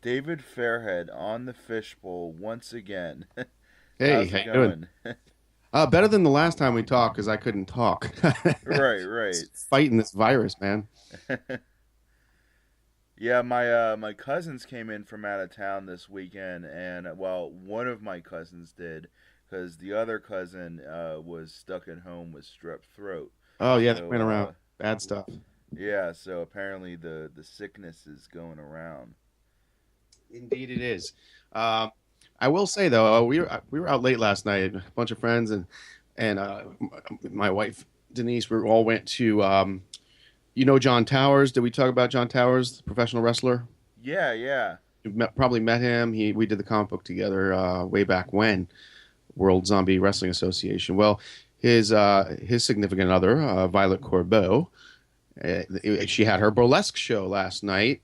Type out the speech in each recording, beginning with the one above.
David Fairhead on the Fishbowl once again. Hey, How's how it you doing? going? Better than the last time we talked because I couldn't talk. Right, right. Fighting this virus, man. Yeah, my cousins came in from out of town this weekend, and well, one of my cousins did, because the other cousin was stuck at home with strep throat. Oh yeah, they So went around bad stuff. yeah, so apparently the sickness is going around. Indeed, it is. Um, I will say though, we were out late last night, a bunch of friends and my wife Denise. We all went to John Towers. Did we talk about John Towers, the professional wrestler? Yeah, yeah. Probably met him. We did the comic book together way back when. World Zombie Wrestling Association. Well, his significant other, Violet Corbeau, she had her burlesque show last night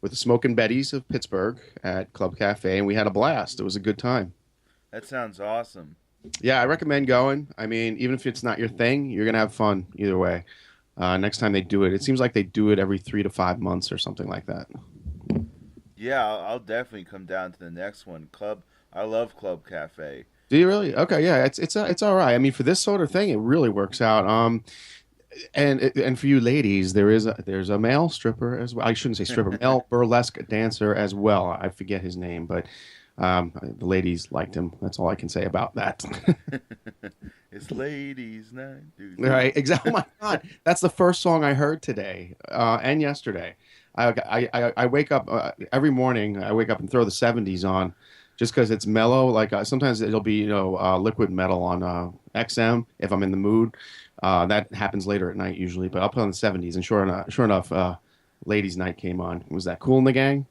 with the Smokin' Betties of Pittsburgh at Club Cafe, and we had a blast. It was a good time. That sounds awesome. Yeah, I recommend going. I mean, even if it's not your thing, you're gonna have fun either way. Next time they do it, it seems like they do it every 3 to 5 months or something like that. Yeah, I'll definitely come down to the next one. I love Club Cafe. Do you really? Okay, yeah, it's all right. I mean, for this sort of thing, it really works out. And for you ladies, there's a male stripper as well. I shouldn't say stripper, male burlesque dancer as well. I forget his name, but the ladies liked him. That's all I can say about that. It's ladies' night. Do, do. Right? Exactly. Oh my God, that's the first song I heard today and yesterday. I wake up every morning. I wake up and throw the '70s on, just because it's mellow. Like sometimes it'll be liquid metal on XM if I'm in the mood. That happens later at night usually, but I'll put on the '70s. And sure enough, Ladies' Night came on. Was that Cool in the Gang?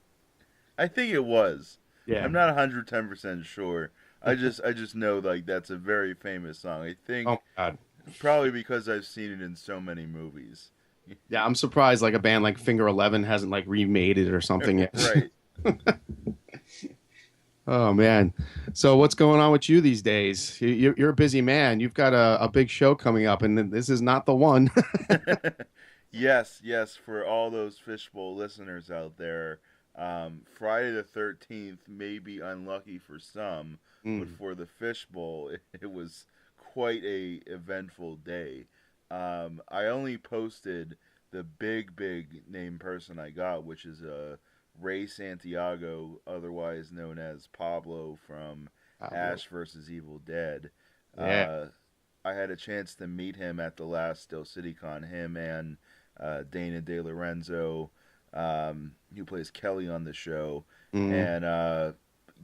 I think it was. Yeah. I'm not 110% sure. I just know like that's a very famous song. I Oh think my God. probably because I've seen it in so many movies. Yeah, I'm surprised like a band like Finger Eleven hasn't like remade it or something yet. Right. Oh man. So what's going on with you these days? You're a busy man. You've got a big show coming up, and this is not the one. Yes, yes, for all those Fishbowl listeners out there, Friday the 13th may be unlucky for some, but Mm. for the Fishbowl, it was quite a eventful day. I only posted the big name person I got, which is Ray Santiago, otherwise known as Pablo from Pablo. Ash versus Evil Dead. Yeah. Uh, I had a chance to meet him at the last Still City Con. Him and Dana De Lorenzo, who plays Kelly on the show, Mm. and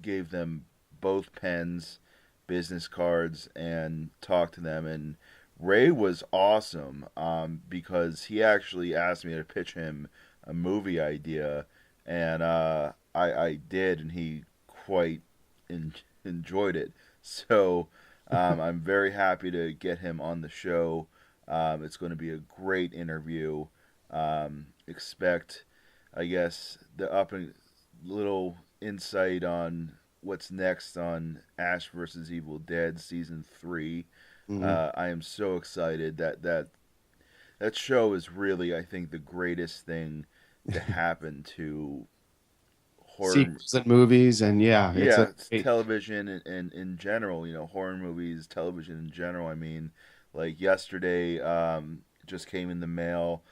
gave them both pens, business cards, and talked to them. And Ray was awesome because he actually asked me to pitch him a movie idea, and I did, and he quite enjoyed it. So I'm very happy to get him on the show. It's going to be a great interview. Expect, I guess, the up and little insight on what's next on Ash versus Evil Dead season 3. Mm. I am so excited that show is really, I think, the greatest thing to happen to horror. Sequels and movies, and yeah, it's Yeah, a it's television and in general, horror movies, television in general. I mean, like yesterday, just came in the mail,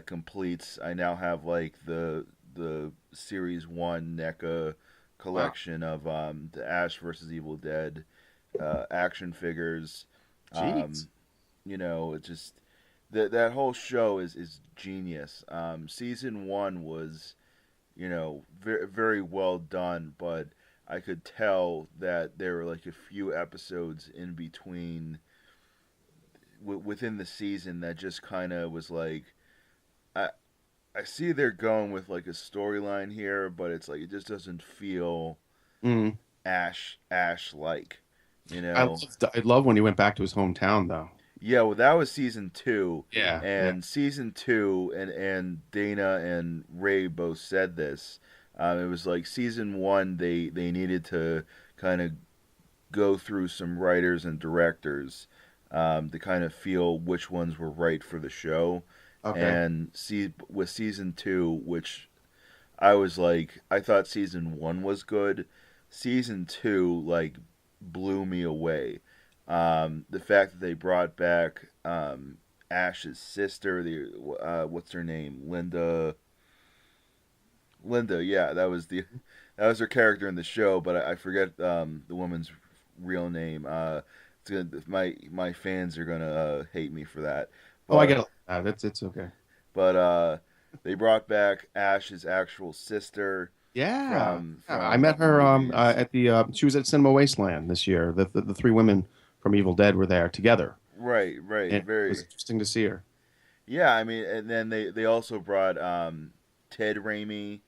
completes. I now have like the series one NECA wow. collection of the Ash versus Evil Dead action figures. Jeez. Um, it just that whole show is genius. Season one was very well done, but I could tell that there were like a few episodes in between within the season that just kind of was like I I see they're going with like a storyline here, but it's like it just doesn't feel Mm. Ash like, you I know. love when he went back to his hometown, though. Yeah, well, that was season two, Yeah, yeah. and season two, and Dana and Ray both said this. It was like season one, they needed to kind of go through some writers and directors to kind of feel which ones were right for the show, Okay. and see with season two, which I was like, I thought season one was good. Season two, like, blew me away. The fact that they brought back Ash's sister, what's her name, Linda, yeah, that was her character in the show, but I forget the woman's real name. My fans are gonna hate me for that, Oh, I but get it. It's okay. but they brought back Ash's actual sister Yeah. Yeah, I from met the her movies. at the she was at Cinema Wasteland this year. The three women from Evil Dead were there together, Right, right, and it was very. interesting to see her. Yeah, I mean, and then they also brought Ted Raimi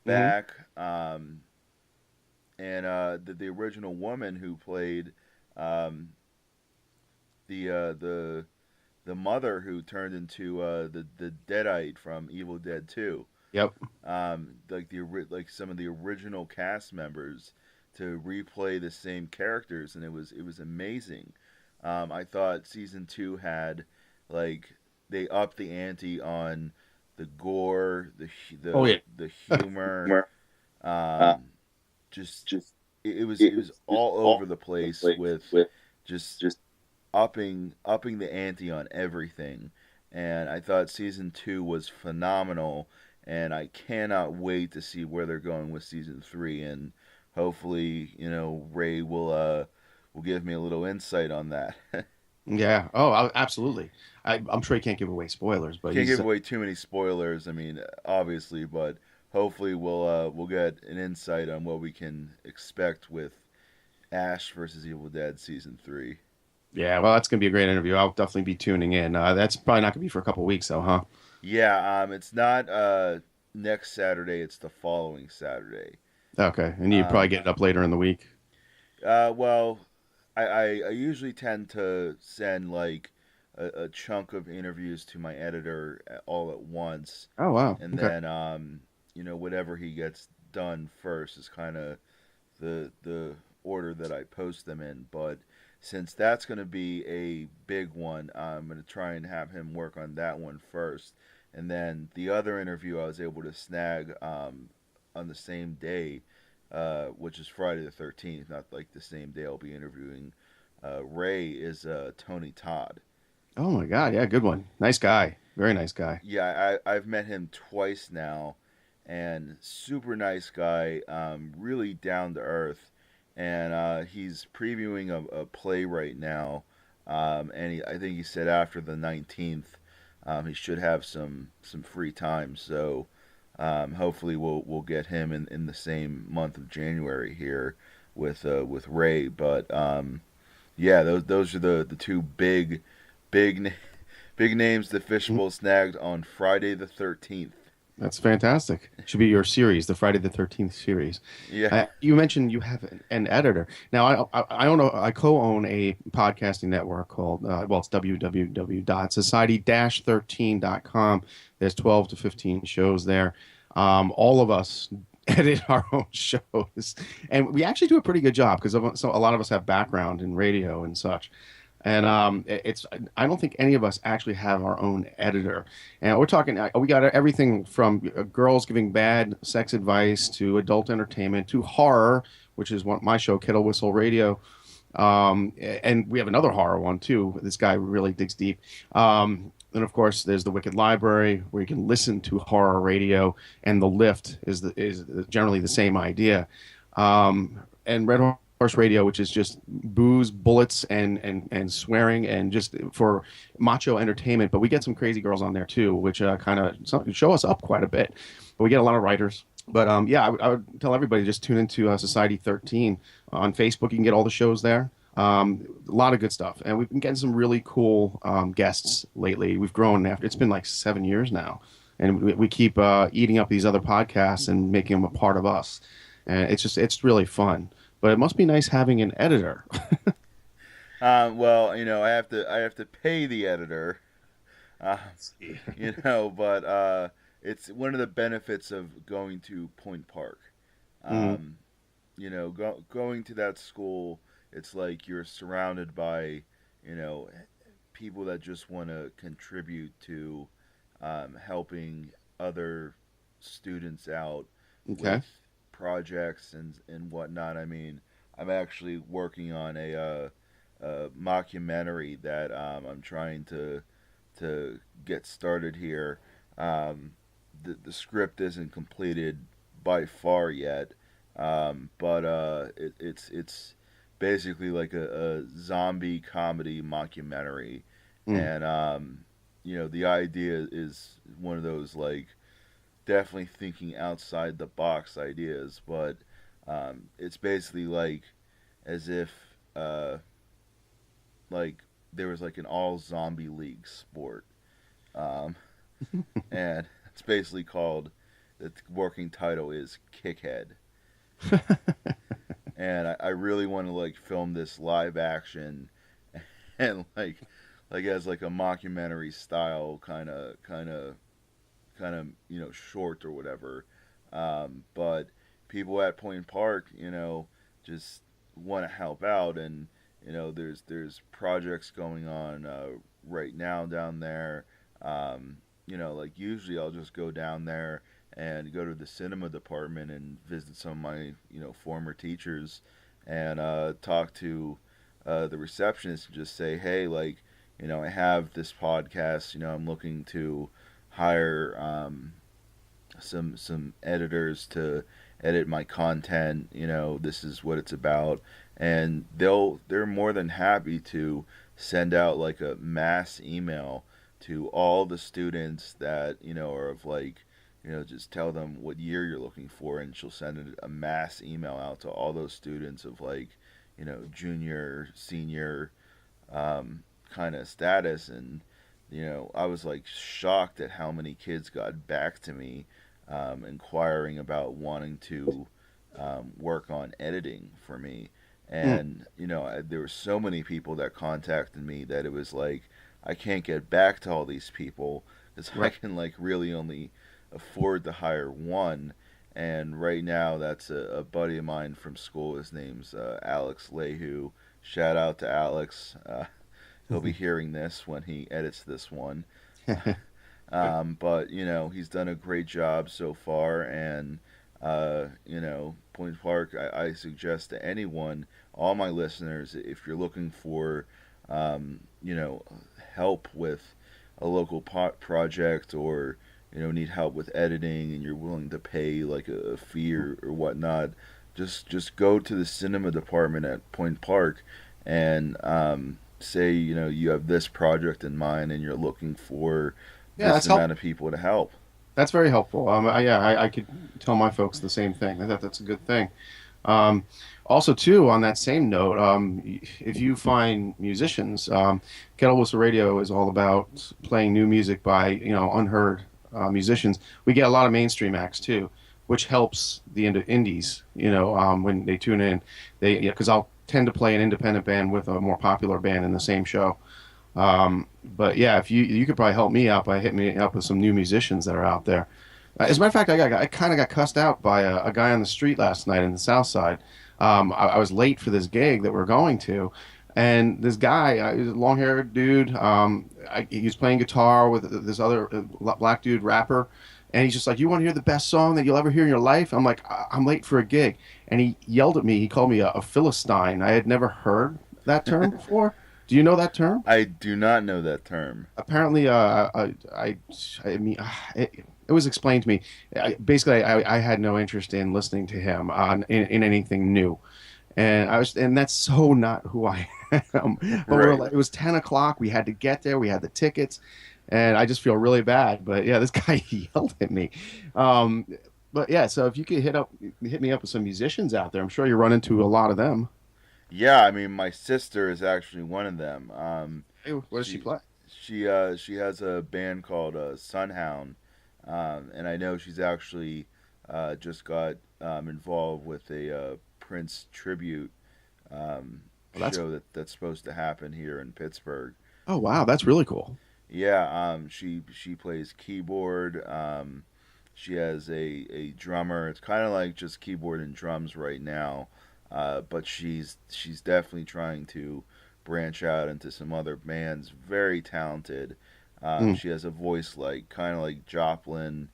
Hmm. back, and the original woman who played um, the the mother who turned into the Deadite from Evil Dead 2. Yep. Like some of the original cast members to replay the same characters, and it was amazing. I thought season two had like they upped the ante on the gore, Oh yeah. the humor. Uh, Um, just it was all over the place with just upping the ante on everything. And I thought season two was phenomenal, and I cannot wait to see where they're going with season three. And hopefully, Ray will give me a little insight on that. Yeah. Oh, absolutely. I'm sure he can't give away spoilers, but Can't he's give away too many spoilers. I mean, obviously, but hopefully we'll get an insight on what we can expect with Ash versus Evil Dead season three. yeah. Well, that's gonna be a great interview. I'll definitely be tuning in. That's probably not gonna be for a couple weeks, though, huh? Yeah, it's not next Saturday, it's the following Saturday. Okay. And you probably Um, get it up later in the week. well, I usually tend to send like a chunk of interviews to my editor all at once, Oh wow. and Okay. then whatever he gets done first is kind of the order that I post them in. But since that's going to be a big one, I'm going to try and have him work on that one first, and then the other interview I was able to snag on the same day, which is Friday the 13th, not like the same day I'll be interviewing Ray, is Tony Todd. Oh my God. Yeah. Good one. Nice guy. Very nice guy. Yeah, I've met him twice now, and super nice guy, really down to earth, and he's previewing a play right now, and I think he said after the 19th, he should have some free time, so hopefully we'll get him in the same month of January here with Ray, but yeah, those are the two big big names the Mhm. Fishbowl snagged on Friday the 13th. That's fantastic. Should be your series, the Friday the 13th series. Yeah. You mentioned you have an editor. Now, I own I co-own a podcasting network called, well, it's www.society-13.com. There's 12 to 15 shows there. All of us edit our own shows, and we actually do a pretty good job because so a lot of us have background in radio and such. And it's I don't think any of us actually have our own editor. And we're talking we got everything from girls giving bad sex advice to adult entertainment to horror, which is my show, Kettle Whistle Radio. And we have another horror one too. This guy really digs deep. And of course, there's the Wicked Library where you can listen to horror radio, and the Lift is generally the same idea. And Red Horse Radio, which is just booze, bullets, and swearing, and just for macho entertainment. But we get some crazy girls on there too, which kind of show us up quite a bit. But we get a lot of writers. But yeah, I would tell everybody just tune into Society 13 on Facebook. You can get all the shows there. A lot of good stuff, and we've been getting some really cool guests lately. We've grown after it's been like 7 years now, and we keep eating up these other podcasts and making them a part of us. And it's really fun. But it must be nice having an editor. Well, I have to pay the editor. Uh, but it's one of the benefits of going to Point Park. Mm, Um, going to that school, it's like you're surrounded by, you know, people that just want to contribute to helping other students out. Okay. with projects and whatnot. I mean, I'm actually working on a mockumentary that I'm trying to get started here. Um, the script isn't completed by far yet, but it's basically like a zombie comedy mockumentary, Mm. and the idea is one of those like definitely thinking outside the box ideas, but it's basically like as if uh, like there was like an all zombie league sport, um, and it's basically called the working title is Kickhead, and I really want to like film this live action and like as like a mockumentary style kind of short or whatever. But people at Point Park, just want to help out, and there's projects going on right now down there. Like usually I'll just go down there and go to the cinema department and visit some of my former teachers and talk to the receptionist and just say, hey, like I have this podcast. I'm looking to hire some editors to edit my content. This is what it's about, and they're more than happy to send out like a mass email to all the students that are of like just tell them what year you're looking for, and she'll send a mass email out to all those students of like junior, senior, kind of status. And I was like shocked at how many kids got back to me, inquiring about wanting to work on editing for me. Mm. And there were so many people that contacted me that it was like I can't get back to all these people because I Right. can like really only afford to hire one. And right now, that's a buddy of mine from school. His name's Alex Lehu. Shout out to Alex. He'll be hearing this when he edits this one. But he's done a great job so far, and Point Park. I suggest to anyone, all my listeners, if you're looking for, um, you know, help with a local project, or need help with editing, and you're willing to pay like a fee or whatnot, just go to the cinema department at Point Park and say you have this project in mind and you're looking for Yeah, this that's help. amount of people to help. That's very helpful. Yeah, I could tell my folks the same thing. That's a good thing. Um, Also, too, on that same note, if you find musicians, Kettle Whistle Radio is all about playing new music by unheard musicians. We get a lot of mainstream acts too, which helps the indies. When they tune in, because I'll tend to play an independent band with a more popular band in the same show. But yeah, if you could probably help me out by hitting me up with some new musicians that are out there. As a matter of fact, I kind of got cussed out by a guy on the street last night in the South Side. I was late for this gig that we're going to, and this guy, he's a long-haired dude. He was playing guitar with this other black dude rapper, and he's just like, "You want to hear the best song that you'll ever hear in your life?" I'm like, "I'm late for a gig," and he yelled at me. He called me a Philistine. I had never heard that term before. Do you know that term? I do not know that term. Apparently, I mean, it was explained to me. Basically, I had no interest in listening to him in anything new, and that's so not who I am. But Right. it was 10 o'clock. We had to get there. We had the tickets, and I just feel really bad. But yeah, this guy yelled at me. Um, but yeah, so if you could hit me up with some musicians out there, I'm sure you run into a lot of them. Yeah, I mean, my sister is actually one of them. Hey, what does she She play? she has a band called Sunhound, and I know she's actually just got involved with a Prince tribute Well, that's show that's supposed to happen here in Pittsburgh. Oh wow, that's really cool. Yeah, she plays keyboard. She has a drummer. It's kind of like just keyboard and drums right now, but she's definitely trying to branch out into some other bands. Very talented. Mm, She has a voice like kind of like Joplin,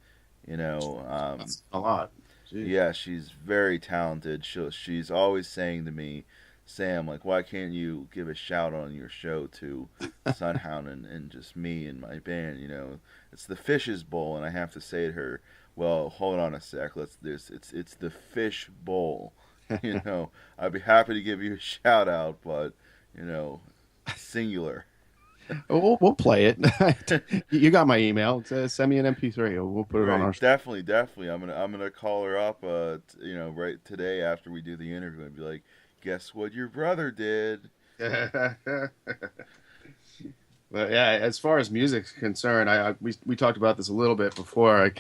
you know. that's a lot. Jeez. Yeah, she's very talented. She's always saying to me, Sam, like, why can't you give a shout on your show to Sunhound and just me and my band? It's the Fish's Bowl, and I have to say to her, well, hold on a sec. It's the Fish Bowl. I'd be happy to give you a shout out, but you know, singular. We'll play it. You got my email. Send me an MP3. We'll put it on Right, our. definitely, definitely. I'm gonna call her up, right today after we do the interview and be like, guess what your brother did? But yeah, as far as music's concerned, we talked about this a little bit before.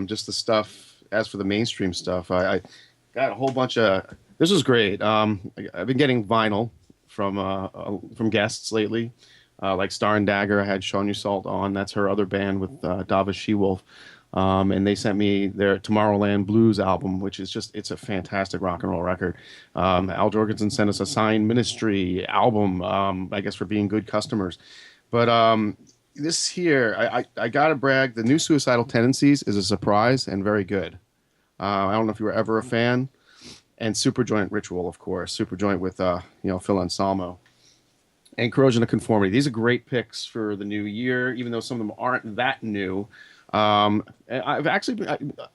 Just the stuff. As for the mainstream stuff, I got a whole bunch of. This was great. I've been getting vinyl from guests lately, like Star and Dagger. I had Sonya Salt on. That's her other band with Dava She-Wolf. And they sent me their Tomorrowland Blues album, which is it's a fantastic rock and roll record. Al Jorgensen sent us a signed Ministry album, I guess for being good customers. But this here, I gotta brag. The new Suicidal Tendencies is a surprise and very good. I don't know if you were ever a fan. And Superjoint Ritual, of course. Superjoint with Phil Anselmo and Corrosion of Conformity. These are great picks for the new year, even though some of them aren't that new. I've actually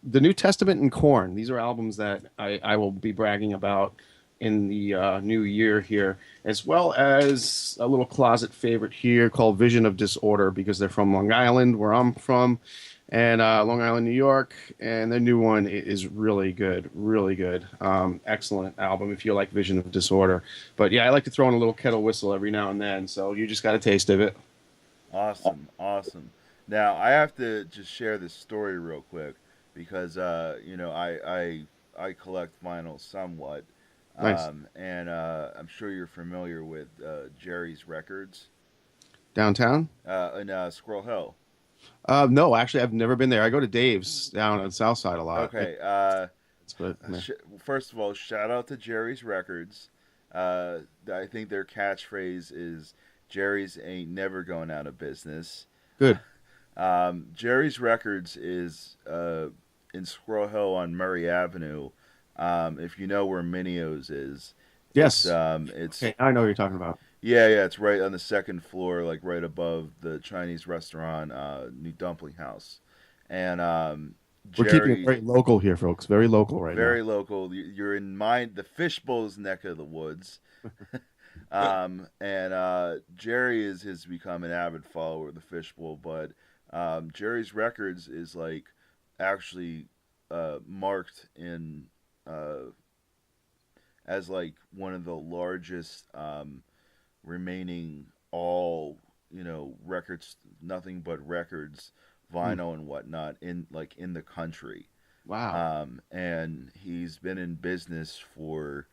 the New Testament and Korn. These are albums that I will be bragging about in the new year here, as well as a little closet favorite here called Vision of Disorder, because they're from Long Island, where I'm from, and Long Island, New York, and their new one is really good, really good. Excellent album if you like Vision of Disorder. But yeah, I like to throw in a little kettle whistle every now and then, so you just got a taste of it. Awesome, awesome. Now I have to just share this story real quick because I collect vinyl somewhat, Nice. and I'm sure you're familiar with Jerry's Records Downtown? in Squirrel Hill. No, actually, I've never been there. I go to Dave's down on the South Side a lot. Okay. But meh. First of all, shout out to Jerry's Records. I think their catchphrase is "Jerry's ain't never going out of business." Good. Jerry's Records is in Squirrel Hill on Murray Avenue. If you know where Minio's is, Yes. it's Okay, I know what you're talking about. yeah, yeah, it's right on the second floor, like right above the Chinese restaurant, New Dumpling House, and We're keeping it Jerry, very local here, folks. Very local right now. very local. You're in the Fishbowl's neck of the woods, and Jerry has become an avid follower of the Fishbowl, but Jerry's Records is like actually marked in as like one of the largest remaining all records, nothing but records, Hmm. vinyl and whatnot in the country. Wow. And he's been in business for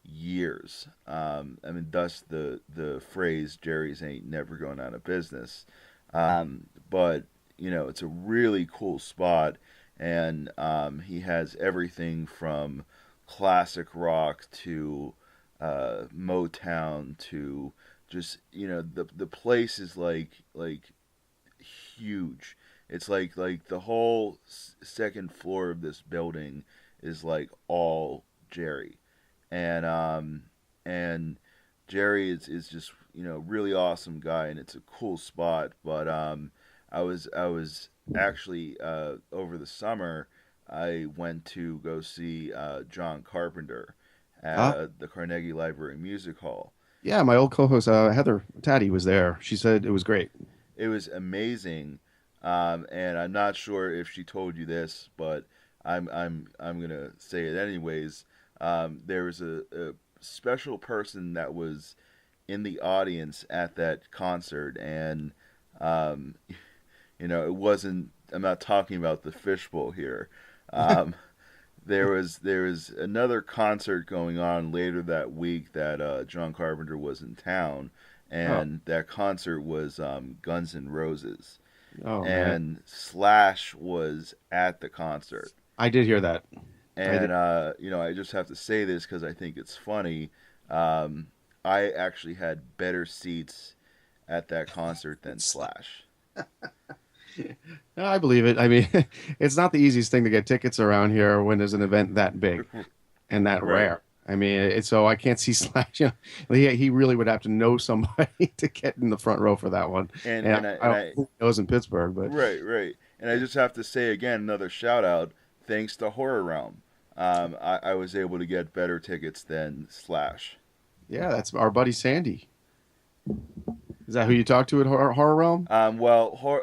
years. I mean, thus the phrase "Jerry's ain't never going out of business." But it's a really cool spot, and he has everything from classic rock to Motown to just the place is like huge. It's like the whole second floor of this building is like all Jerry, and Jerry is just really awesome guy, and it's a cool spot. But I was actually over the summer I went to go see John Carpenter at Ah, the Carnegie Library Music Hall. yeah, my old co-host Heather Taddy was there. She said it was great. It was amazing, and I'm not sure if she told you this, but I'm gonna say it anyways. There was a special person that was in the audience at that concert, and um, it wasn't. I'm not talking about the fishbowl here. Um, there was another concert going on later that week that John Carpenter was in town, Oh, and that concert was Guns N' Roses, oh man, and Slash was at the concert. I did hear that. I did. And I just have to say this because I think it's funny. Um, I actually had better seats at that concert than Slash. No, I believe it. I mean, it's not the easiest thing to get tickets around here when there's an event that big and that Right. rare. I mean, so I can't see Slash. He really would have to know somebody to get in the front row for that one. And And and I I and don't I know who knows in Pittsburgh, but right, right. And I just have to say again, another shout out. Thanks to Horror Realm, I was able to get better tickets than Slash. yeah, that's our buddy Sandy. Is that who you talked to at Horror Realm?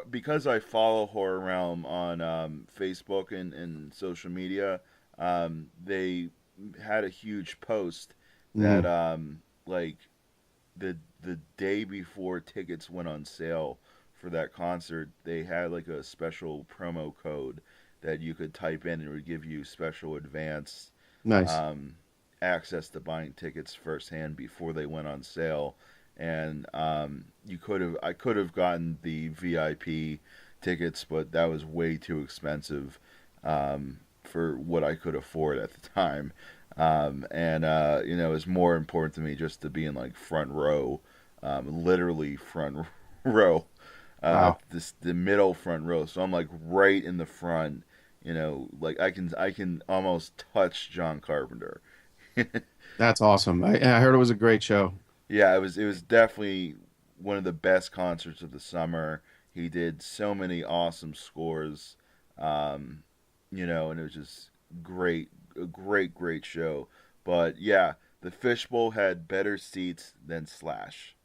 Because I follow Horror Realm on Facebook and social media, they had a huge post that Hmm. like the day before tickets went on sale for that concert, they had like a special promo code that you could type in and it would give you special advance Nice. um, access to buying tickets firsthand before they went on sale. And I could have gotten the VIP tickets, but that was way too expensive for what I could afford at the time. It was more important to me just to be in like front row, literally front row, Wow. the middle front row. So I'm like right in the front. Like I can almost touch John Carpenter. That's awesome. I heard it was a great show. Yeah, it was definitely one of the best concerts of the summer. He did so many awesome scores, um, and it was just great, a great show. But yeah, the Fishbowl had better seats than Slash.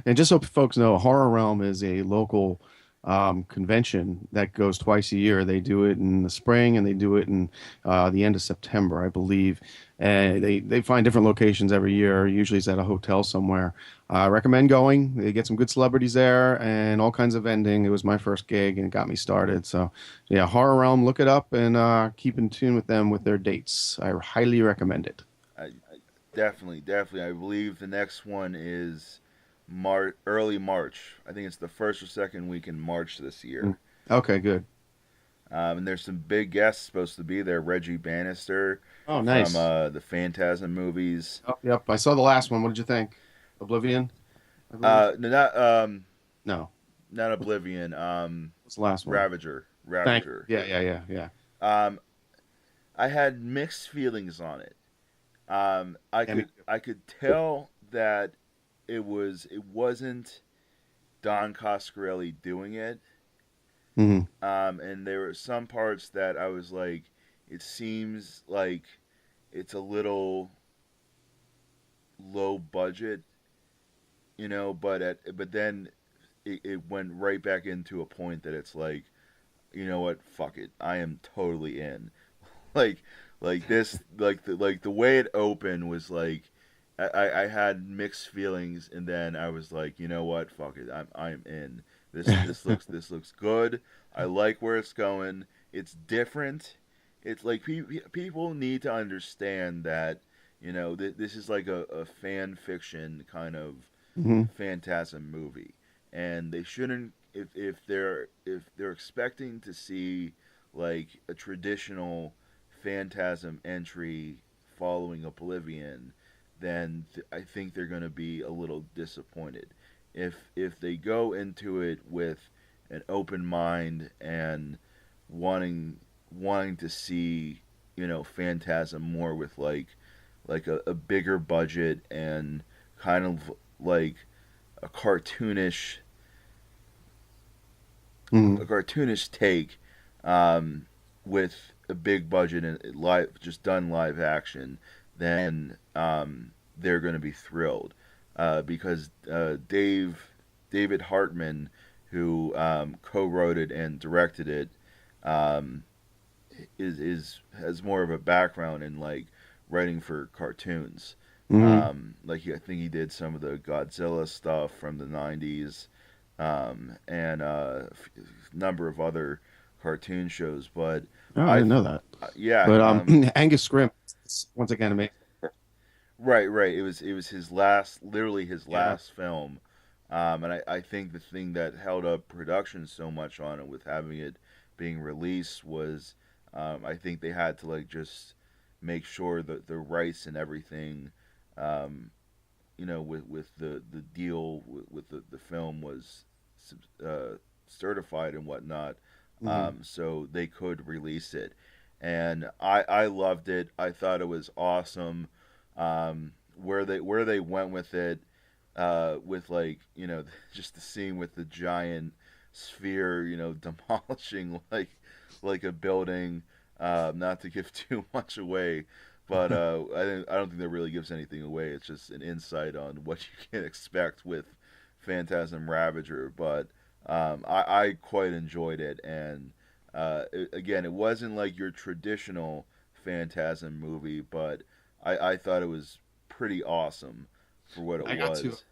And just so folks know, Horror Realm is a local convention that goes twice a year. They do it in the spring and they do it in the end of September, I believe. And they find different locations every year. Usually it's at a hotel somewhere. I recommend going. They get some good celebrities there and all kinds of vending. It was my first gig and it got me started. So yeah, Horror Realm, look it up and keep in tune with them with their dates. I highly recommend it. Definitely. I believe the next one is early March. I think it's the first or second week in March this Mm. year. Okay, good. And there's some big guests supposed to be there. Reggie Bannister Oh, from nice. the Phantasm movies. Oh, yep. I saw the last one. What did you think? Oblivion, I believe. No, No. not Oblivion. What's the last one? Ravager. Thank Ravager. you. Yeah. Um, I had mixed feelings on it. I Yeah, me could I could tell that it wasn't Don Coscarelli doing it. too. And there were some parts that I was like, it seems like it's a little low budget, but then it went right back into a point that it's like, you know what, fuck it, I am totally in. like this, the way it opened was like, I had mixed feelings, and then I was like, you know what, fuck it, I'm in. This looks good. I like where it's going. It's different. It's like people need to understand that this is like a fan fiction kind of Hmm. phantasm movie, and they shouldn't if they're expecting to see like a traditional phantasm entry following Oblivion, then I think they're going to be a little disappointed. If they go into it with an open mind and wanting to see phantasm more with like a bigger budget and kind of like a cartoonish Hmm. a cartoonish take, um, with a big budget and live just done live action, then they're going to be thrilled because David Hartman, who co-wrote it and directed it, um, is has more of a background in like writing for cartoons. Hmm. I think he did some of the Godzilla stuff from the '90s, and number of other cartoon shows. But Oh, I I, didn't know that. yeah, But Angus Scrimm, once again, amazing. right. It was his last, literally his Yeah. last film, and I think the thing that held up production so much on it with having it being released was, I think they had to like just make sure that the rights and everything, um, with the deal with the film was certified and whatnot, Hmm. so they could release it. And I loved it. I thought it was awesome. Where they went with like just the scene with the giant sphere, demolishing like a building. Not to give too much away, but I don't think that really gives anything away. It's just an insight on what you can expect with Phantasm Ravager. But I quite enjoyed it, and again, it wasn't like your traditional Phantasm movie, but I thought it was pretty awesome for what it I got to was.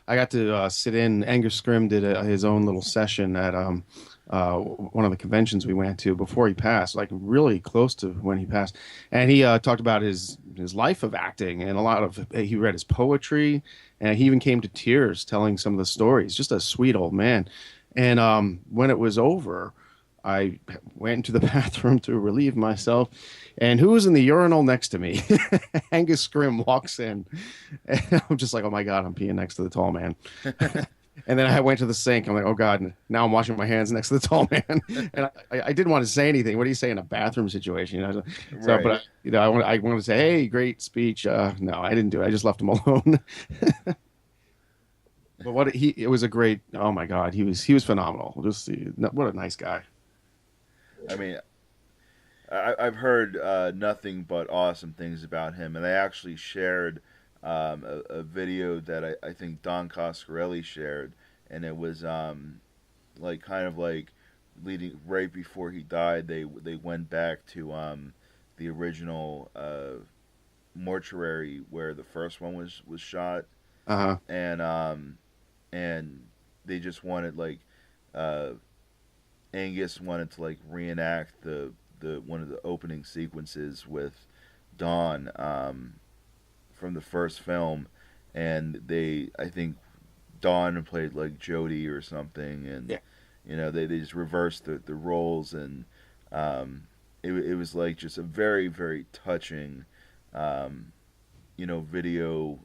I got to sit in. Angus Scrim did his own little session at one of the conventions we went to before he passed, like really close to when he passed, and he talked about his life of acting and a lot of he read his poetry, and he even came to tears telling some of the stories. Just a sweet old man. And when it was over, I went into the bathroom to relieve myself, and who was in the urinal next to me? Angus Scrim walks in, and I'm just like, oh my God, I'm peeing next to the tall man. And then I went to the sink. I'm like, oh God, now I'm washing my hands next to the tall man. And I didn't want to say anything. What do you say in a bathroom situation? So, but Right. I wanted to say, hey, great speech. No, I didn't do it. I just left him alone. But it was a great. Oh my God, he was phenomenal. Just what a nice guy. I mean, I've heard nothing but awesome things about him, and I actually shared a video that I think Don Coscarelli shared, and it was like kind of like leading right before he died. They went back to the original mortuary where the first one was shot, Uh-huh. and and they just wanted like uh, Angus wanted to like reenact the one of the opening sequences with Dawn from the first film, and they I think Dawn played like Jodie or something, and Yeah. they just reversed the roles, and it was like just a very very touching um, video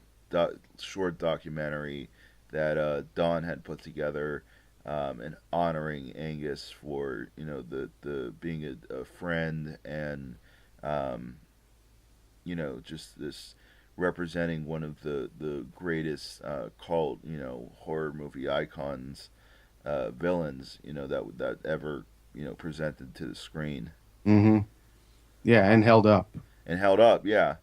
short documentary that Dawn had put together, and honoring Angus for the being a friend, and um, just this representing one of the greatest cult horror movie icons, villains that ever presented to the screen Hmm. Yeah, and held up. and held up. Yeah,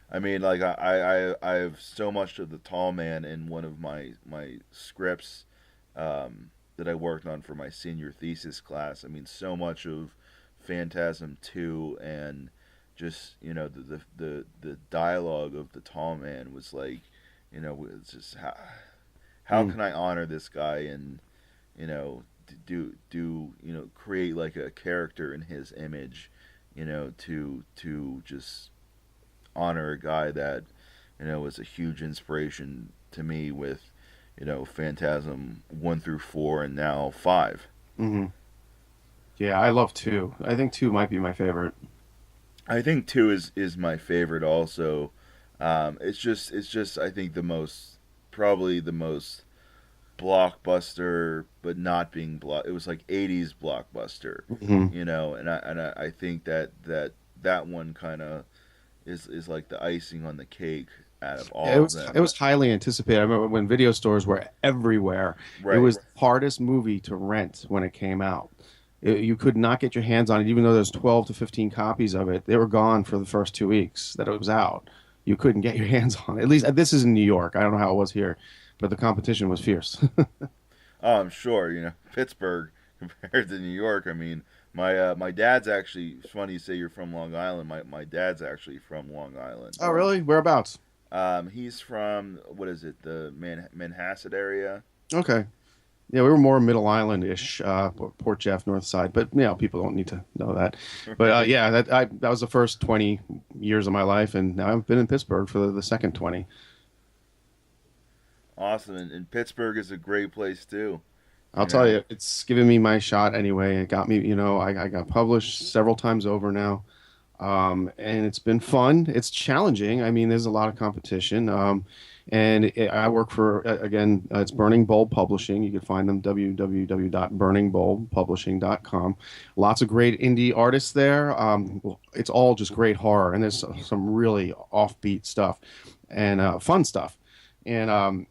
I mean, like I have so much of the tall man in one of my scripts that I worked on for my senior thesis class. I mean, so much of Phantasm 2, and just the dialogue of the tall man was like, it's just how Mm. can I honor this guy, and do create like a character in his image, to just honor a guy that was a huge inspiration to me with Phantasm 1 through 4 and now 5. Hmm. Yeah, I love two. I think two might be my favorite. I think 2 is my favorite also. It's just I think the most, probably the most blockbuster, but not being block. It was like '80s blockbuster, Hmm. and I think that one kind of is like the icing on the cake out of Yeah, it all of was it them. was highly anticipated. I remember when video stores were everywhere. It Right. was the hardest movie to rent when it came out. You could not get your hands on it, even though there's 12 to 15 copies of it. They were gone for the first 2 weeks that it was out. You couldn't get your hands on it. At least this is in New York. I don't know how it was here, but the competition was fierce. Oh, I'm sure. Pittsburgh compared to New York. I mean, my dad's actually. It's funny you say you're from Long Island. My dad's actually from Long Island. Oh, really? Whereabouts? He's from, what is it, the Manhasset area. Okay. Yeah, we were more Middle Island-ish, Port Jeff, North Side, but people don't need to know that. But Right. yeah, that was the first 20 years of my life, and now I've been in Pittsburgh for the second 20. Awesome, and Pittsburgh is a great place too. I'll You tell know. you, it's given me my shot anyway. It got me, I got published several times over now, and it's been fun. It's challenging. I mean, there's a lot of competition. And I work for, again, it's Burning Bulb Publishing. You can find them www.burningbulbpublishing.com. Lots of great indie artists there. It's all just great horror, and there's some really offbeat stuff and fun stuff. And I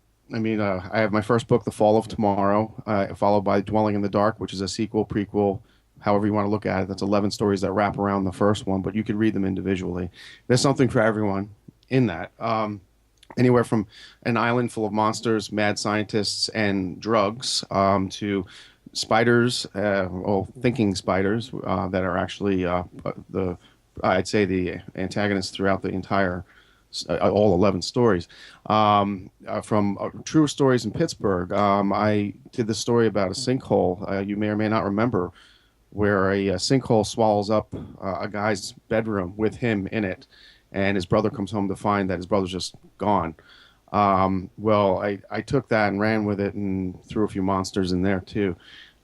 have my first book, The Fall of Tomorrow, followed by Dwelling in the Dark, which is a sequel, prequel, however you want to look at it. That's 11 stories that wrap around the first one, but you could read them individually. There's something for everyone in that. Anywhere from an island full of monsters, mad scientists, and drugs, to spiders, well, thinking spiders that are actually the, I'd say, the antagonists throughout the entire all 11 stories. From True Stories in Pittsburgh, I did the story about a sinkhole. You may or may not remember, where a sinkhole swallows up a guy's bedroom with him in it, and his brother comes home to find that his brother's just gone. I took that and ran with it and threw a few monsters in there too.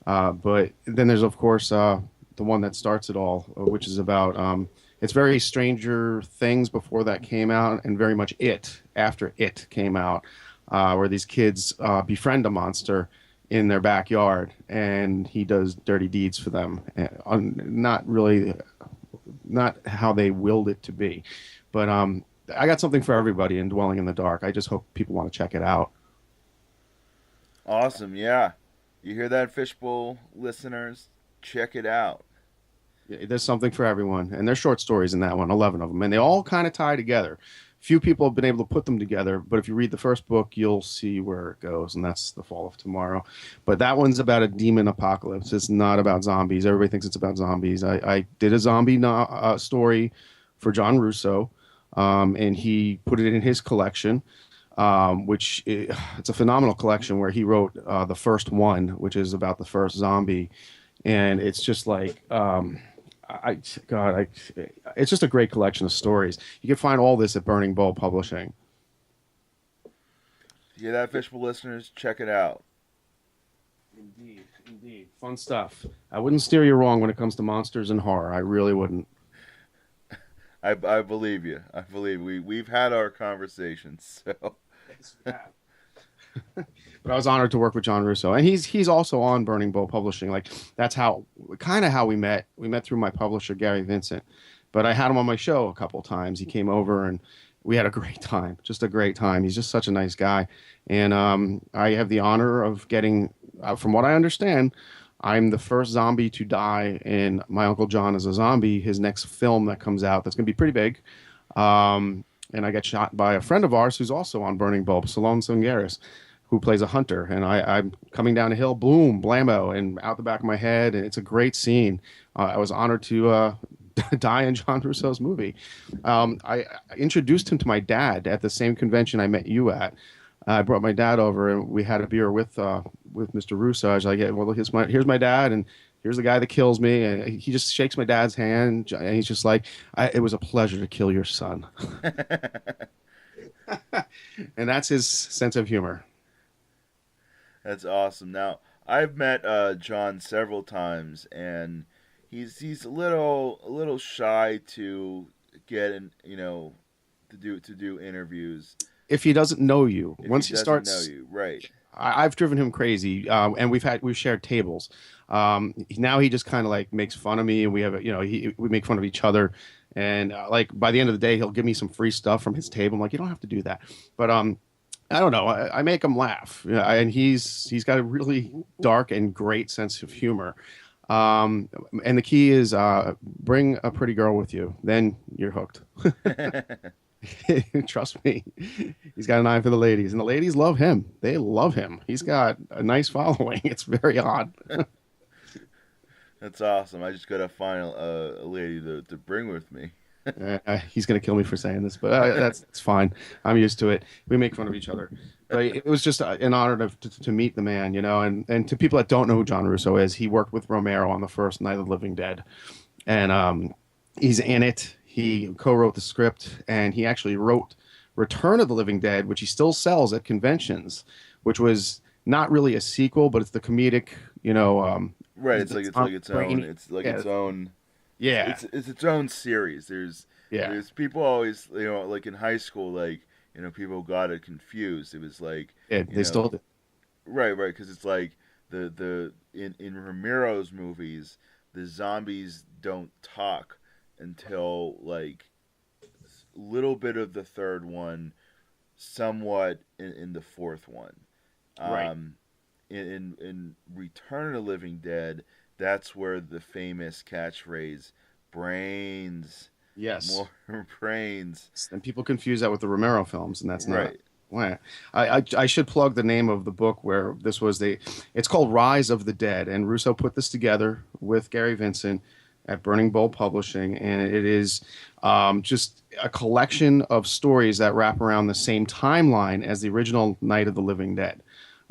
But then there's, of course, the one that starts it all, which is about it's very Stranger Things before that came out, and very much It after It came out, where these kids befriend a monster in their backyard, and he does dirty deeds for them. Not really, not how they willed it to be, but I got something for everybody in Dwelling in the Dark. I just hope people want to check it out. Awesome, yeah. You hear that, Fishbowl listeners? Check it out. Yeah, there's something for everyone, and there's short stories in that one, 11 of them, and they all kind of tie together. Few people have been able to put them together, but if you read the first book, you'll see where it goes, and that's The Fall of Tomorrow. But that one's about a demon apocalypse. It's not about zombies. Everybody thinks it's about zombies. I did a zombie story for John Russo, and he put it in his collection, it's a phenomenal collection where he wrote the first one, which is about the first zombie, and it's just like I God, I it's just a great collection of stories. You can find all this at Burning Bulb Publishing. You hear that, Fishbowl listeners? Check it out. Indeed, indeed, fun stuff. I wouldn't steer you wrong when it comes to monsters and horror. I really wouldn't. I believe you. I believe we've had our conversations. So Yes, we have. But I was honored to work with John Russo, and he's also on Burning Bulb Publishing. Like, that's how kind of how we met. We met through my publisher Gary Vincent, but I had him on my show a couple times. He came over and we had a great time, just a great time. He's just such a nice guy, and I have the honor of getting, from what I understand, I'm the first zombie to die in My Uncle John is a Zombie, his next film that comes out. That's going to be pretty big. And I get shot by a friend of ours who's also on Burning Bulb, Salone Sungaris, who plays a hunter. And I'm coming down a hill, boom, blammo, and out the back of my head. And it's a great scene. I was honored to die in John Russo's movie. I introduced him to my dad at the same convention I met you at. I brought my dad over, and we had a beer with Mr. Russo. I was like, yeah, well, here's my dad, and here's the guy that kills me. And he just shakes my dad's hand, and he's just like, it was a pleasure to kill your son. And that's his sense of humor. That's awesome. Now I've met John several times, and he's a little shy to get in, to do interviews If he doesn't know you, if he once he doesn't know starts, you, right? I've driven him crazy, and we've shared tables. Now he just kind of like makes fun of me, and we have we make fun of each other, and like by the end of the day, he'll give me some free stuff from his table. I'm like, you don't have to do that, but I don't know. I make him laugh, and he's got a really dark and great sense of humor. And the key is bring a pretty girl with you, then you're hooked. Trust me. He's got an eye for the ladies, and the ladies love him. They love him. He's got a nice following. It's very odd. That's awesome. I just gotta find a lady to bring with me. He's going to kill me for saying this, but that's fine. I'm used to it. We make fun of each other. But it was just an honor to meet the man, and to people that don't know who John Russo is, he worked with Romero on the first Night of the Living Dead. And he's in it. He co-wrote the script, and he actually wrote Return of the Living Dead, which he still sells at conventions, which was not really a sequel, but it's the comedic, Right. It's like its own. It's like yeah, its own. yeah, It's its own series. There's yeah. there's people always like in high school, like people got it confused. It was like, Yeah, you they know, still do. right, because it's like the in Romero's movies, the zombies don't talk until like a little bit of the third one, somewhat in the fourth one. Right. Um, in Return of the Living Dead, that's where the famous catchphrase "brains, Yes. more brains." And people confuse that with the Romero films, and that's not. Right. Why. I should plug the name of the book where this was the. It's called Rise of the Dead, and Russo put this together with Gary Vincent at Burning Bowl Publishing, and it is just a collection of stories that wrap around the same timeline as the original Night of the Living Dead.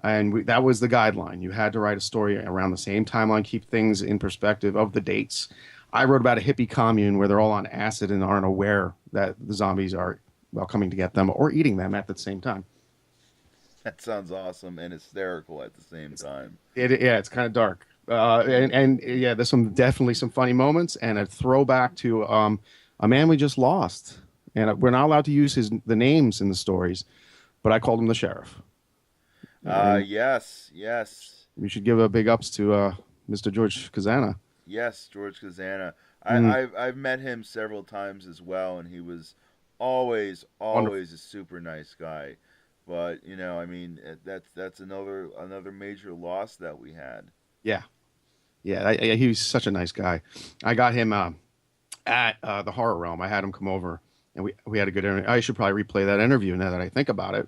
And that was the guideline. You had to write a story around the same timeline, keep things in perspective of the dates. I wrote about a hippie commune where they're all on acid and aren't aware that the zombies are, well, coming to get them or eating them at the same time. That sounds awesome and hysterical at the same time. Yeah, it's kind of dark. And yeah, there's definitely some funny moments and a throwback to a man we just lost. And we're not allowed to use the names in the stories, but I called him the sheriff. And Yes, yes, we should give a big ups to Mr. George Kazana. yes, George Kazana. Mm, I've met him several times as well, and he was always wonderful. always a super nice guy. But I mean, that's another major loss that we had. Yeah, yeah, he was such a nice guy. I got him at the Horror Realm. I had him come over, and we had a good interview. I should probably replay that interview now that I think about it.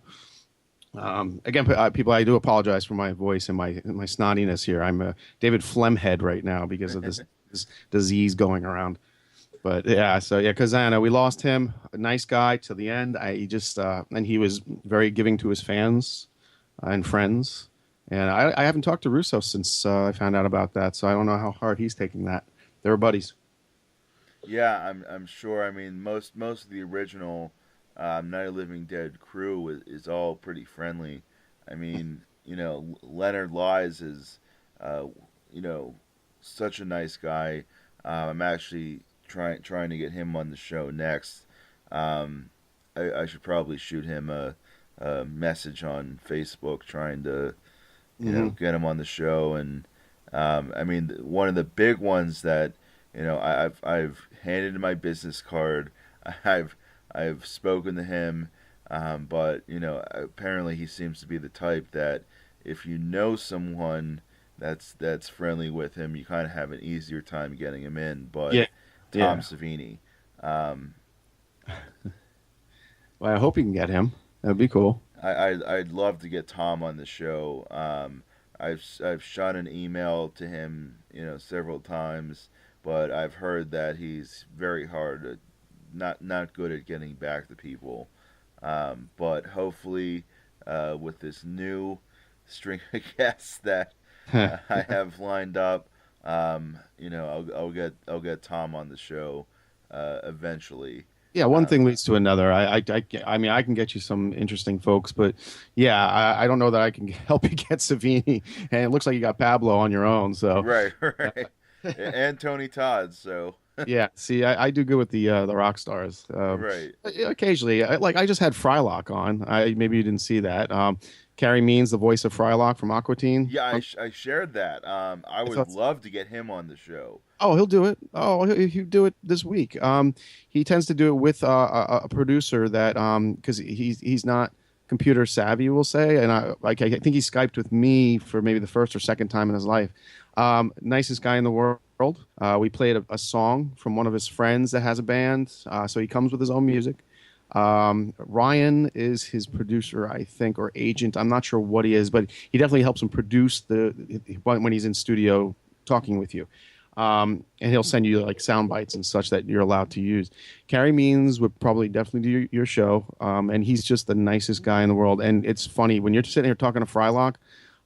Again, people, I do apologize for my voice and my snottiness here. I'm David Flemhead right now because of this disease going around. But yeah, so yeah, Kazana, we lost him. A nice guy till the end. He just and he was very giving to his fans and friends. And I haven't talked to Russo since I found out about that, so I don't know how hard he's taking that. They were buddies. Yeah, I'm sure. I mean, most of the original Night of the Living Dead crew is all pretty friendly. I mean, Leonard Lies is, uh, you know, such a nice guy. I'm actually trying to get him on the show next. Um, I should probably shoot him a message on Facebook trying to Hmm. get him on the show. And I mean, one of the big ones that I've handed him my business card. I've I've spoken to him, but apparently he seems to be the type that if you know someone that's friendly with him, you kind of have an easier time getting him in. But Yeah, Tom yeah. Savini, um, Well, I hope you can get him. That'd be cool. I'd love to get Tom on the show. I've shot an email to him, several times, but I've heard that he's very hard, not good at getting back to people. But hopefully, with this new string of guests that I have lined up, I'll get Tom on the show eventually. Yeah, one Um, thing leads to another. I mean, I can get you some interesting folks, but yeah, I don't know that I can help you get Savini. And it looks like you got Pablo on your own. So, right, right, and Tony Todd. So yeah, see, I do good with the rock stars. right. Occasionally, I just had Frylock on. Maybe you didn't see that. Carrie Means, the voice of Frylock from Aqua Teen. Yeah, I shared that. I I would thought, love to get him on the show. oh, he'll do it. Oh, he'll do it this week. He tends to do it with a producer that because he's not computer savvy, we'll say, and I think he Skyped with me for maybe the first or second time in his life. Nicest guy in the world. We played a song from one of his friends that has a band, so he comes with his own music. Ryan is his producer, I think, or agent. I'm not sure what he is, but he definitely helps him produce when he's in studio talking with you. And he'll send you like sound bites and such that you're allowed to use. Carrie Means would probably definitely do your show. And he's just the nicest guy in the world. And it's funny when you're sitting here talking to Frylock,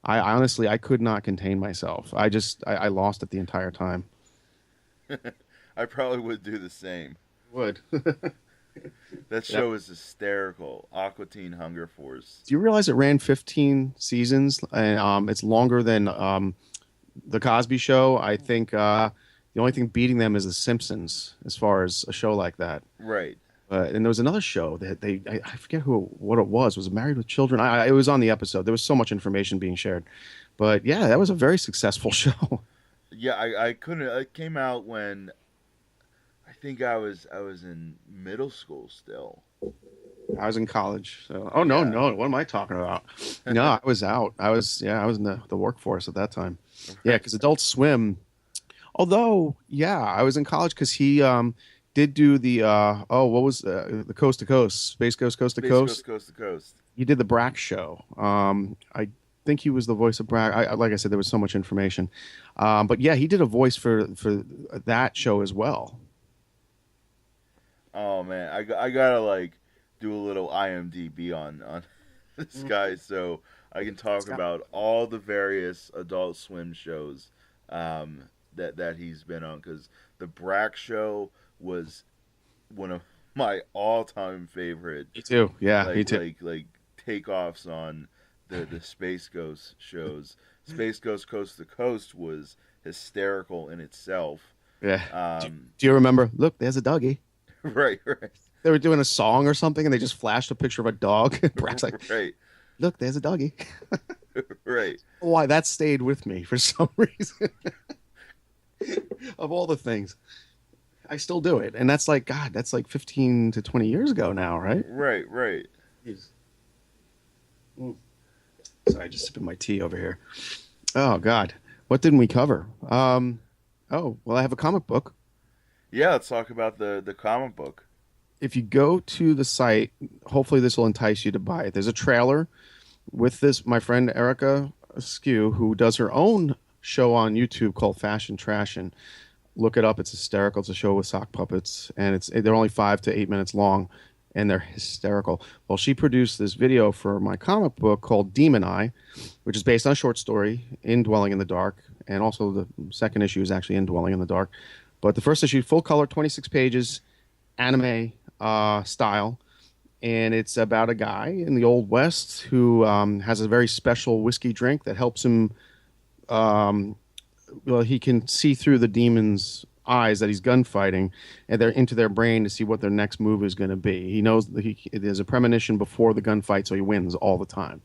I honestly I could not contain myself. I lost it the entire time. I probably would do the same. Would. That Yeah. show is hysterical. Aqua Teen Hunger Force. Do you realize it ran 15 seasons and it's longer than the Cosby Show? I think the only thing beating them is The Simpsons as far as a show like that. Right. And there was another show that I forget what it was. Was it Married with Children? It was on the episode. There was so much information being shared. But yeah, that was a very successful show. Yeah, I couldn't. It came out when I think I was in middle school still. I was in college. So, oh no, Yeah. no, what am I talking about? No, I was out. I was in the workforce at that time. Yeah, Right. because Adult Swim. Although, yeah, I was in college because he did do the what was the Coast to Coast, Space Coast to Space Coast Coast. Coast to Coast. He did the Brack show. I think he was the voice of Brack. Like I said, there was so much information. But yeah, he did a voice for that show as well. Oh man, I gotta like do a little IMDb on this guy so I can talk about all the various Adult Swim shows that he's been on because the Brack show was one of my all time favorite Me too. Yeah, me too. like takeoffs on the Space Ghost shows. Space Ghost Coast to Coast was hysterical in itself. Yeah. Do, Um, do you remember? Look, there's a doggy. right, right, They were doing a song or something, and they just flashed a picture of a dog. And Brack's like, right, "Look, there's a doggy." right. Why that stayed with me for some reason. Of all the things, I still do it, and that's like God. That's like 15 to 20 years ago now, right? Right, right. Jeez. Mm. Sorry, just sipping my tea over here. Oh God, what didn't we cover? Oh well, I have a comic book. Yeah, let's talk about the comic book. If you go to the site, hopefully this will entice you to buy it. There's a trailer with this, my friend Erica Askew, who does her own show on YouTube called Fashion Trash, and look it up. It's hysterical. It's a show with sock puppets, and they're only 5 to 8 minutes long, and they're hysterical. Well, she produced this video for my comic book called Demon Eye, which is based on a short story, Indwelling in the Dark, and also the second issue is actually Indwelling in the Dark. But the first issue, full color, 26 pages, anime style, and it's about a guy in the Old West who has a very special whiskey drink that helps him. Well, he can see through the demon's eyes that he's gunfighting, and they're into their brain to see what their next move is going to be. He knows that there's a premonition before the gunfight, so he wins all the time.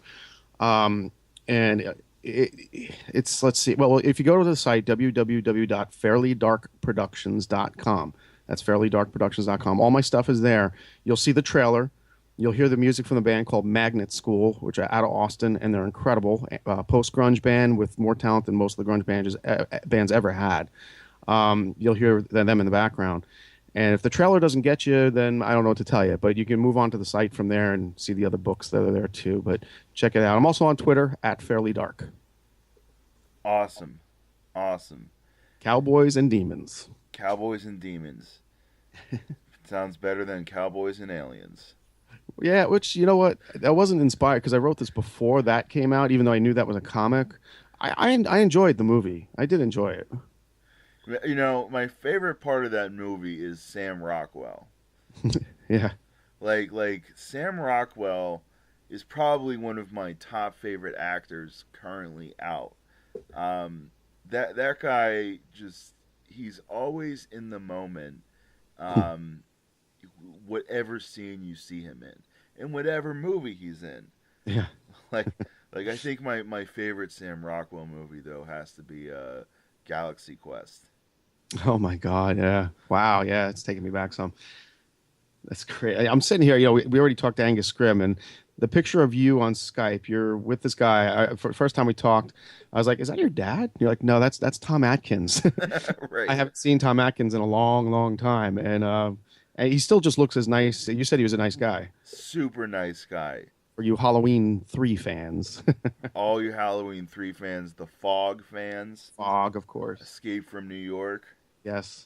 And it's let's see. Well, if you go to the site www.fairlydarkproductions.com, that's fairlydarkproductions.com. All my stuff is there. You'll see the trailer. You'll hear the music from the band called Magnet School, which are out of Austin, and they're incredible. Post grunge band with more talent than most of the grunge bands ever had. You'll hear them in the background. And if the trailer doesn't get you, then I don't know what to tell you. But you can move on to the site from there and see the other books that are there too. But check it out. I'm also on Twitter at Fairly Dark. Awesome, awesome. Cowboys and Demons. Cowboys and demons. Sounds better than cowboys and aliens. Yeah, which, you know what? That wasn't inspired because I wrote this before that came out, even though I knew that was a comic. I enjoyed the movie. I did enjoy it. You know, my favorite part of that movie is Sam Rockwell. Yeah. Like Sam Rockwell is probably one of my top favorite actors currently out. That guy just he's always in the moment. Um, whatever scene you see him in whatever movie he's in. Yeah. Like like I think my favorite Sam Rockwell movie though has to be Galaxy Quest. Oh my God. Yeah. Wow. Yeah. It's taking me back some. That's great. I'm sitting here, we already talked to Angus Scrim, and the picture of you on Skype, you're with this guy. For the first time we talked, I was like, "Is that your dad?" And you're like, "No, that's Tom Atkins." I Right. haven't seen Tom Atkins in a long, long time, and he still just looks as nice. You said he was a nice guy. Super nice guy. For you Halloween 3 fans, All you Halloween 3 fans, the Fog fans, Fog, of course. Escape from New York. Yes,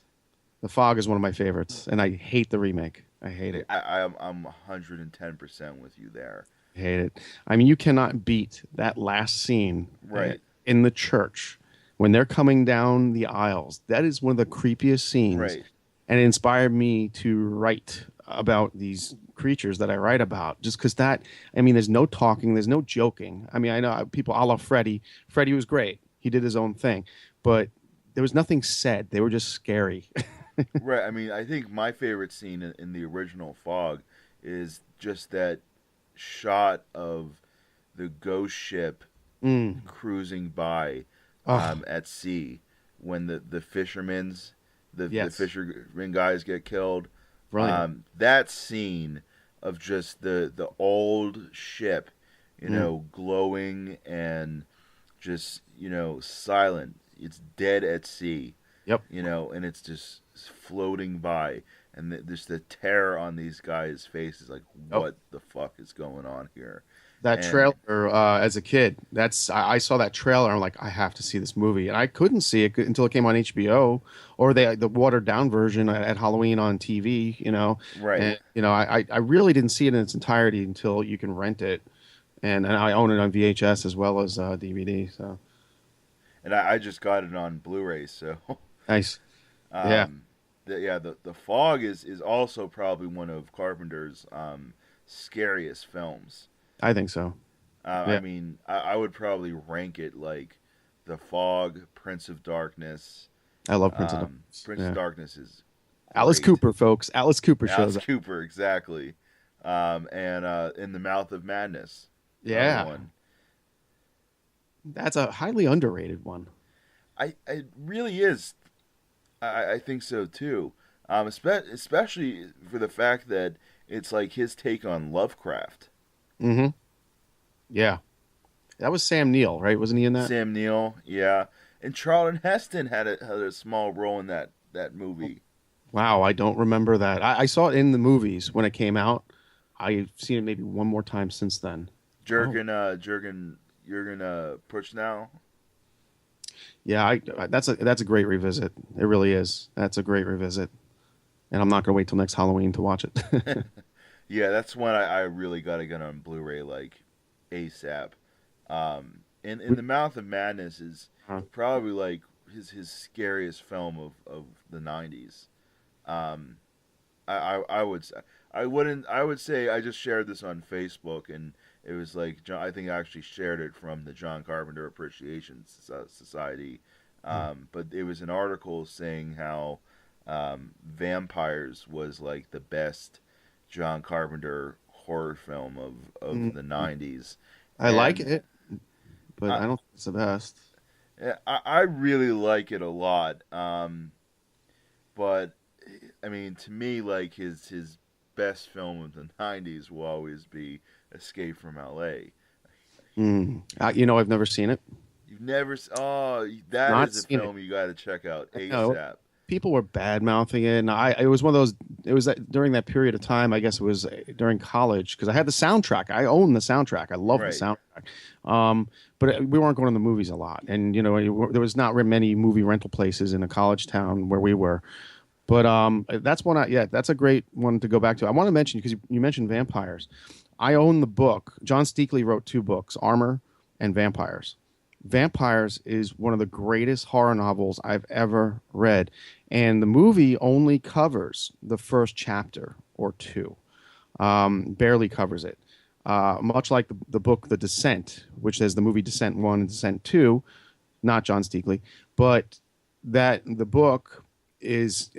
the Fog is one of my favorites, and I hate the remake. I hate it. I'm 110% with you there. I hate it. I mean, you cannot beat that last scene Right. in the church when they're coming down the aisles. That is one of the creepiest scenes. Right. And it inspired me to write about these creatures that I write about. Just because I mean, there's no talking, there's no joking. I mean, I know people, a la Freddy. Freddy was great. He did his own thing. But there was nothing said. They were just scary. Right. I mean, I think my favorite scene in the original Fog is just that shot of the ghost ship Mm. cruising by Oh, at sea when the fishermen's the yes. fishermen guys get killed. Brilliant. That scene of just the old ship, Mm. glowing and just silent. It's dead at sea, Yep. and it's just floating by, and just the terror on these guys' faces, like Oh, what the fuck is going on here, that and trailer as a kid. I saw that trailer. I'm like, I have to see this movie, and I couldn't see it until it came on HBO or the watered down version at Halloween on TV. right. And I really didn't see it in its entirety until you can rent it, and I own it on VHS as well as DVD. So And I just got it on Blu-ray, so nice. Yeah, um, the Fog is also probably one of Carpenter's scariest films. I think so. I Yeah, mean, I would probably rank it like The Fog, Prince of Darkness. I love Prince of Darkness. Prince of Yeah, Darkness is Alice great. Cooper, folks. Alice Cooper Alice shows up. Cooper, exactly. And In the Mouth of Madness, another Yeah, one. that's a highly underrated one. I really is. I think so too. Especially for the fact that it's like his take on Lovecraft. Hmm. Yeah, that was Sam Neill, right? Wasn't he in that? Sam Neill, yeah, and Charlton Heston had a small role in that movie. Wow, I don't remember that. I saw it in the movies when it came out. I've seen it maybe one more time since then. Oh, Jurgen Push now. yeah, that's a great revisit. It really is. That's a great revisit, and I'm not gonna wait till next Halloween to watch it. Yeah, that's one I really got to get on Blu-ray like ASAP. In the Mouth of Madness is Uh, probably like his scariest film of the '90s. Um, I would say I would say I just shared this on Facebook, and it was like I think I actually shared it from the John Carpenter Appreciation Society, but it was an article saying how Vampires was like the best John Carpenter horror film of mm, the '90s, I like and it, but I I don't think it's the best. I really like it a lot. But I mean, to me, like his best film of the '90s will always be Escape from L.A. I've never seen it. You've never, oh, that Not is a seen it. film you got to check out No, ASAP. people were bad mouthing it, and it was one of those. It was that during that period of time. I guess it was during college because I had the soundtrack. I owned the soundtrack. I loved the Right. soundtrack. But we weren't going to the movies a lot, and there was not many movie rental places in a college town where we were. But that's one. Yeah, that's a great one to go back to. I want to mention because you mentioned vampires. I own the book. John Steakley wrote two books, Armor and Vampires. Vampires is one of the greatest horror novels I've ever read, and the movie only covers the first chapter or two, barely covers it. Much like the book The Descent, which says the movie Descent 1 and Descent 2, not John Steakley, but that the book it's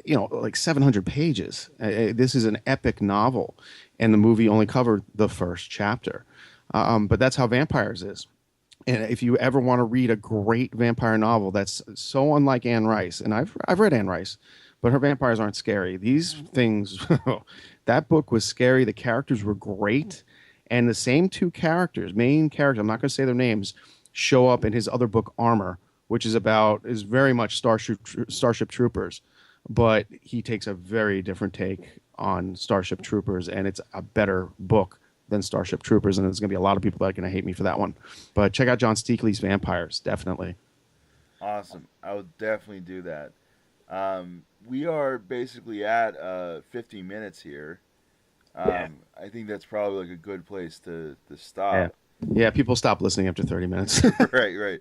like 700 pages. This is an epic novel, and the movie only covered the first chapter. But that's how Vampires is. And if you ever want to read a great vampire novel that's so unlike Anne Rice, and I've read Anne Rice, but her vampires aren't scary. These things, that book was scary. The characters were great, and the same two characters, main characters, I'm not going to say their names, show up in his other book, Armor, which is very much Starship Troopers, but he takes a very different take on Starship Troopers, and it's a better book than Starship Troopers, and there's going to be a lot of people that are going to hate me for that one. But check out John Steakley's Vampires, definitely. Awesome. I will definitely do that. We are basically at 50 minutes here. Yeah. I think that's probably like a good place to Yeah. stop. Yeah, people stop listening after 30 minutes. Right, right.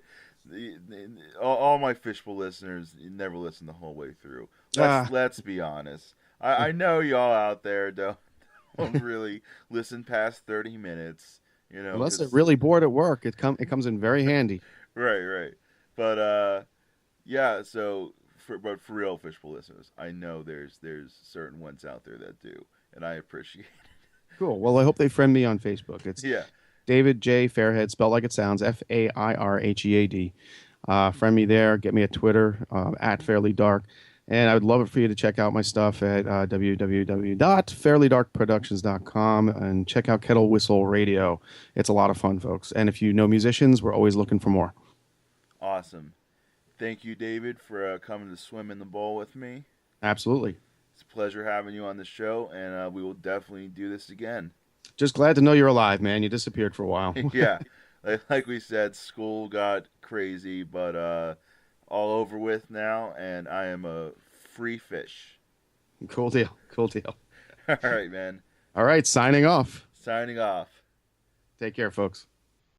All my Fishbowl listeners never listen the whole way through. Ah, Let's be honest. I know y'all out there don't really listen past 30 minutes. unless they're Because really bored at work, it comes in very handy. right, right. But yeah. So but for real, Fishbowl listeners, I know there's certain ones out there that do, and I appreciate. Cool. Well, I hope they friend me on Facebook. It's Yeah, David J. Fairhead, spelled like it sounds, Fairhead. Friend me there. Get me at Twitter at Fairly Dark. And I would love it for you to check out my stuff at www.fairlydarkproductions.com and check out Kettle Whistle Radio. It's a lot of fun, folks. And if you know musicians, we're always looking for more. awesome. Thank you, David, for coming to swim in the bowl with me. Absolutely. It's a pleasure having you on the show, and we will definitely do this again. Just glad to know you're alive, man. You disappeared for a while. Yeah, like we said, school got crazy, but all over with now, and I am a free fish. Cool deal. Cool deal. All right, man. All right. Signing off. Signing off. Take care, folks.